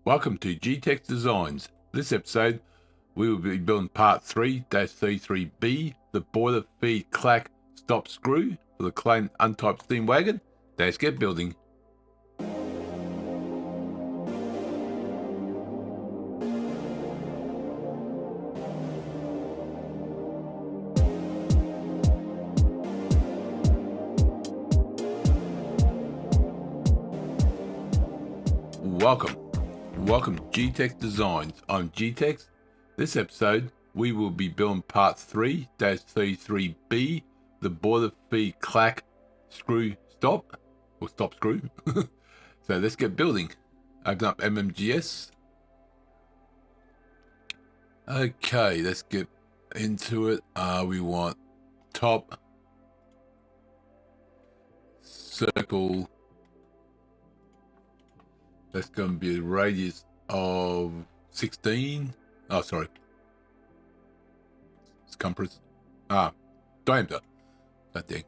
Welcome to G-Tex Designs. This episode, we will be building part 3-33B, the boiler feed Clack stop screw for the Clayton Undertype steam wagon. Let's get building. Welcome to G-Tex Designs. I'm G-Tex. This episode, we will be building part 3-33B, the boiler feed Clack screw stop, or stop screw. So let's get building. Open up MMGS. Okay, let's get into it. We want top, circle. That's going to be a radius of 16. Oh, sorry. Circumference. Diameter. That thing.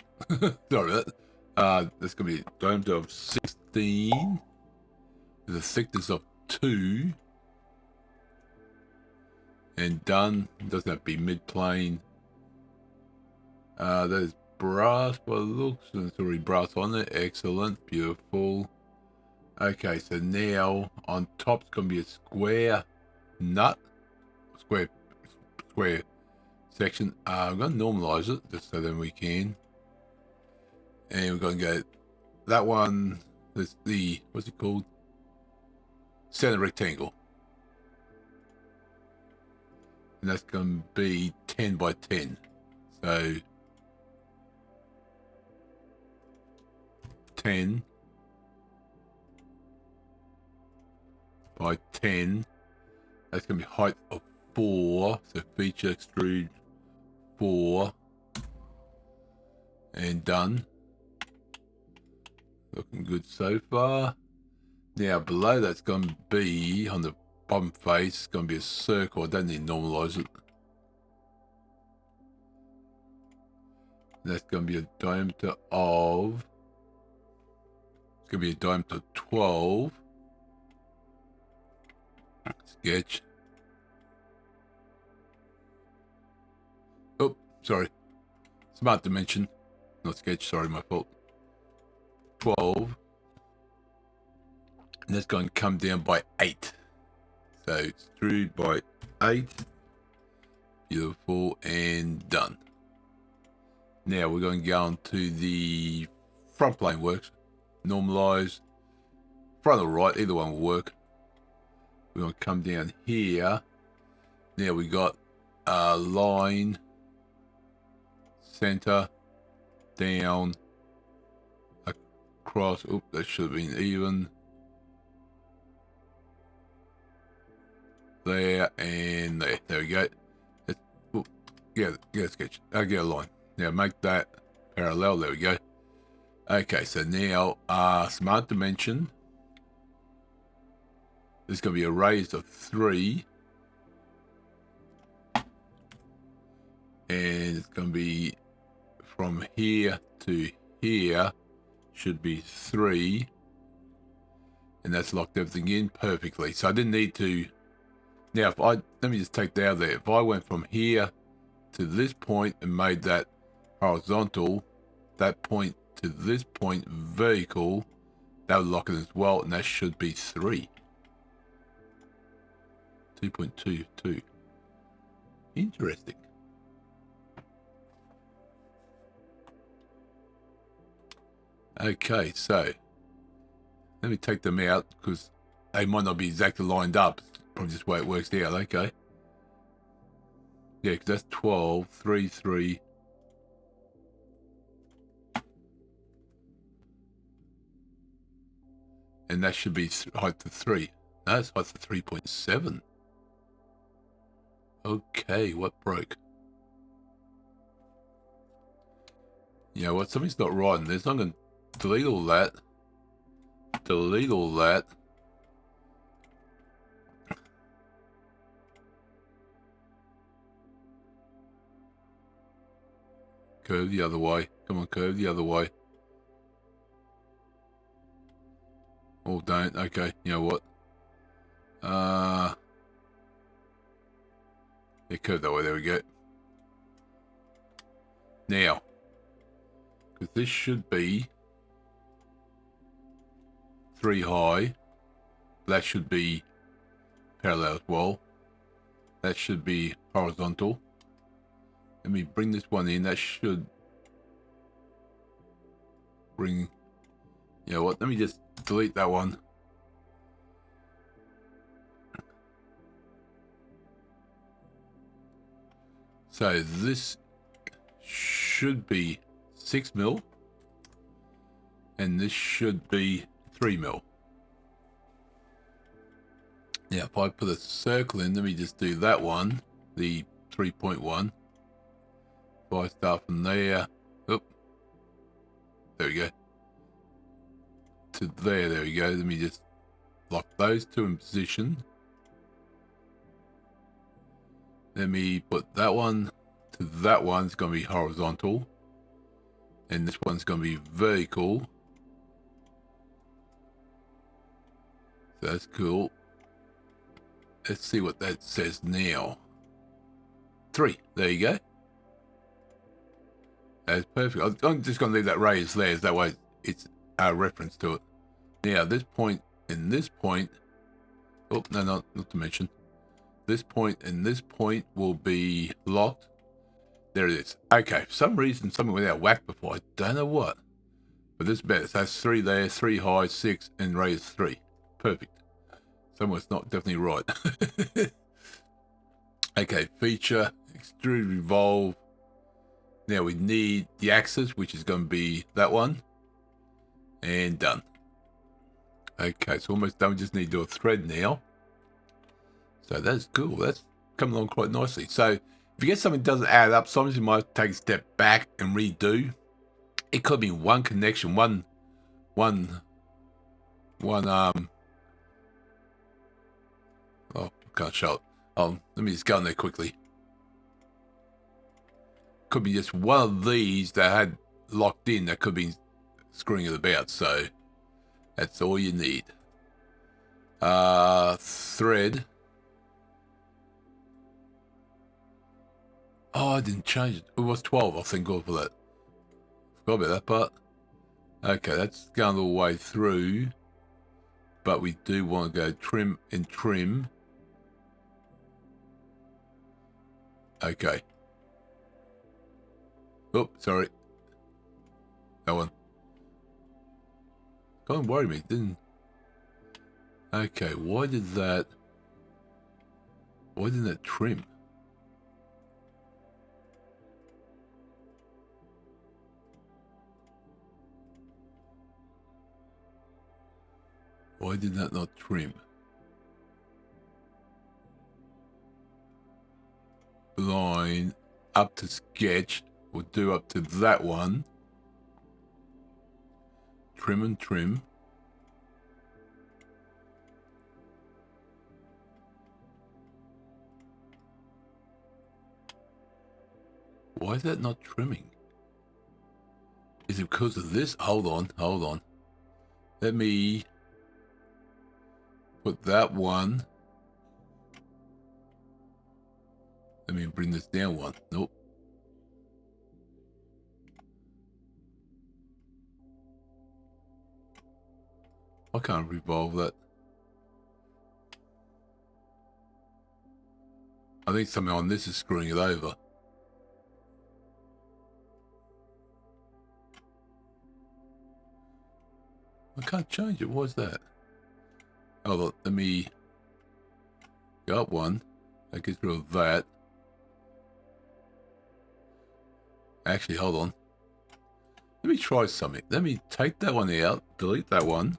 Sorry about that. That's going to be a diameter of 16. With a thickness of 2. And done. Doesn't have to be mid-plane. There's brass by the looks. There's already brass on it. Excellent. Beautiful. Okay, so now on top it's going to be a square nut, square section. I'm going to normalize it just so then we can. And we're going to go, that one, is the, what's it called? Center rectangle. And that's going to be 10 by 10. So 10 by 10. That's going to be height of 4. So feature extrude 4. And done. Looking good so far. Now below that's going to be, on the bottom face, it's going to be a circle. I don't need to normalize it. And that's going to be a diameter of, it's going to be a diameter of 12. Sketch. Oh, sorry. Smart dimension. Not sketch, sorry, my fault. 12. And that's going to come down by 8. So extrude by 8. Beautiful, and done. Now we're going to go on to the front plane works. Normalize. Front or right, either one will work. We're going to come down here. Now we got a line, center, down, across. Oop, that should have been even. There and there. There we go. Get a sketch. I'll get a line. Now make that parallel. There we go. Okay, so now smart dimension. There's going to be a raise of 3. And it's going to be from here to here. Should be 3. And that's locked everything in perfectly. So I didn't need to. Now, let me just take that out there. If I went from here to this point and made that horizontal, that point to this point vertical, that would lock it as well. And that should be 3. 2.22. Interesting. Okay, so let me take them out because they might not be exactly lined up. It's probably just the way it works out. Okay. Yeah, because that's 12, 3, 3. And that should be height of 3. No, it's height of 3.7. Okay, what broke? You know what? Something's not right in this. I'm going to delete all that. Delete all that. Curve the other way. Come on, curve the other way. Oh, don't. Okay, you know what? It curved that way. There we go. Now, because this should be 3 high, that should be parallel as well. That should be horizontal. Let me bring this one in. That should bring, you know what, let me just delete that one. So this should be 6 mil, and this should be 3 mil. Now, if I put a circle in, let me just do that one, the 3.1. If I start from there, oh, there we go, to there we go. Let me just lock those two in position. Let me put that one to that one. It's going to be horizontal. And this one's going to be vertical. So that's cool. Let's see what that says now. 3. There you go. That's perfect. I'm just going to leave that raised there. That way it's our reference to it. Now, this point and this point. Oh, no, not to mention. This point and this point will be locked. There it is. Okay, for some reason, something went out whack before. I don't know what. But this is better. So that's 3 there, 3 high, 6, and raise 3. Perfect. Somewhere's not definitely right. Okay, feature, extrude, revolve. Now we need the axis, which is going to be that one. And done. Okay, so almost done. We just need to do a thread now. So that's cool. That's coming along quite nicely. So if you get something that doesn't add up, sometimes you might take a step back and redo. It could be one connection, one oh, can't show it. Let me just go in there quickly. Could be just one of these that had locked in that could be screwing it about. So that's all you need. Thread. Oh, I didn't change it. It was 12, I think, God for that. Forgot about that part. Okay, that's going all the way through. But we do want to go trim and trim. Okay. Oh, sorry. That one. Don't worry me, didn't. Okay, why didn't that trim? Why did that not trim? Line up to sketch. We'll do up to that one. Trim and trim. Why is that not trimming? Is it because of this? Hold on. Let me put that one. Let me bring this down one. Nope. I can't revolve that. I think something on this is screwing it over. I can't change it. What's that? Hold on. Let me go up one. That gets rid of that. Actually, hold on. Let me try something. Let me take that one out. Delete that one.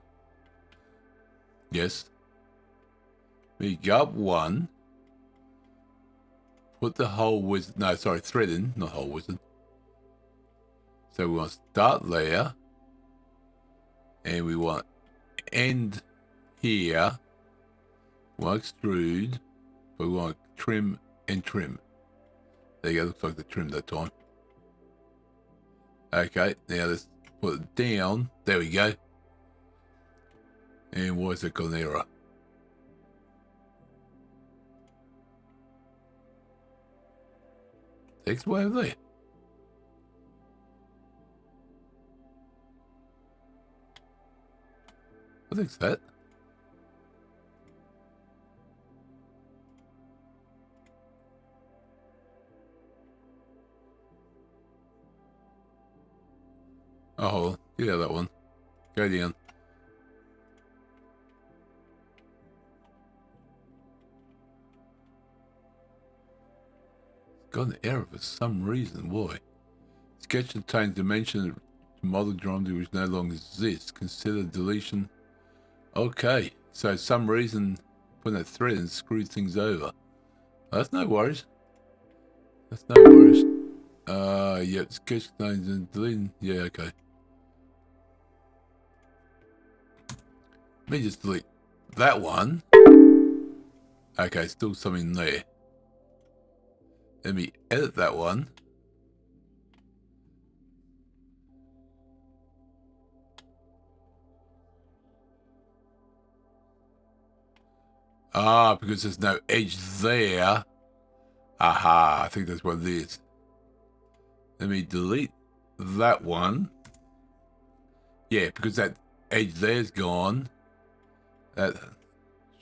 Yes. Let me go up one. Put the whole wizard. No, sorry, thread in, not whole wizard. So we want to start layer. And we want end here. We want extrude. But we want trim and trim. There you go. Looks like the trim that time. Okay, now let's put it down. There we go. And why is it got an error? X way over there? I think that. Oh, hold on. Get out of that one. Go down. It's got an error for some reason. Why? Sketch contains dimension to model geometry which no longer exists. Consider deletion. Okay, so some reason putting that thread and screwed things over. That's no worries. That's no worries. Yeah, sketch contains and deleting. Yeah, okay. Let me just delete that one. Okay, still something there. Let me edit that one. Ah, because there's no edge there. Aha, I think that's what it is. Let me delete that one. Yeah, because that edge there's gone. That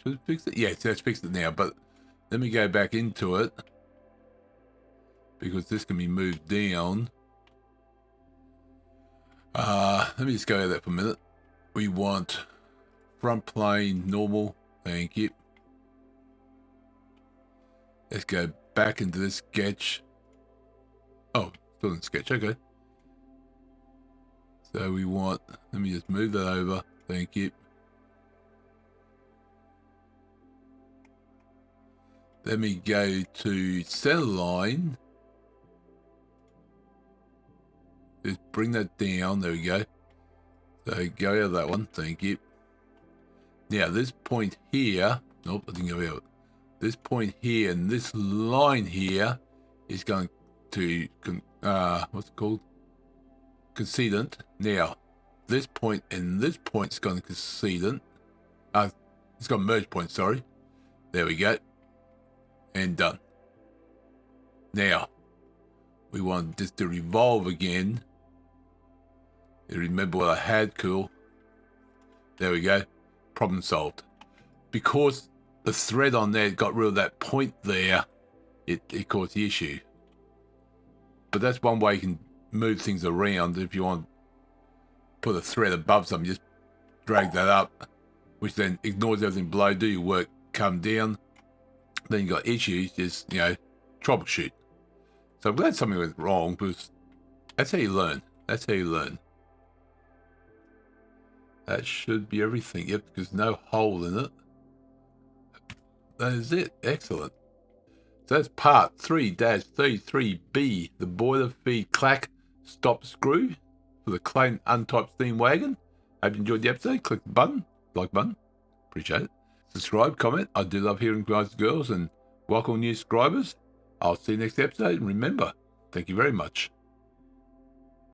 should fix it. Yes, that's fixed it now. But let me go back into it because this can be moved down. Let me just go over that for a minute. We want front plane normal. Thank you. Let's go back into this sketch. Oh, still in sketch. Okay. So we want. Let me just move that over. Thank you. Let me go to center line. Just bring that down. There we go. So go out of that one. Thank you. Now this point here. Nope, I didn't go out. This point here and this line here is going to what's it called? Coincident. Now this point and this point is going to coincident. It's got merge point. Sorry. There we go. And done. Now, we want this to revolve again. You remember what I had, cool. There we go. Problem solved. Because the thread on there got rid of that point there, it caused the issue. But that's one way you can move things around. If you want to put a thread above something, just drag that up, which then ignores everything below. Do your work, come down. Then you got issues, just, troubleshoot. So I'm glad something went wrong, because that's how you learn. That's how you learn. That should be everything. Yep, there's no hole in it. That is it. Excellent. So that's part 3-33B, the boiler feed clack stop screw for the Clayton Undertype steam wagon. Hope you enjoyed the episode. Click the button, like button. Appreciate it. Subscribe, comment. I do love hearing guys and girls, and welcome new subscribers. I'll see you next episode, and remember, thank you very much.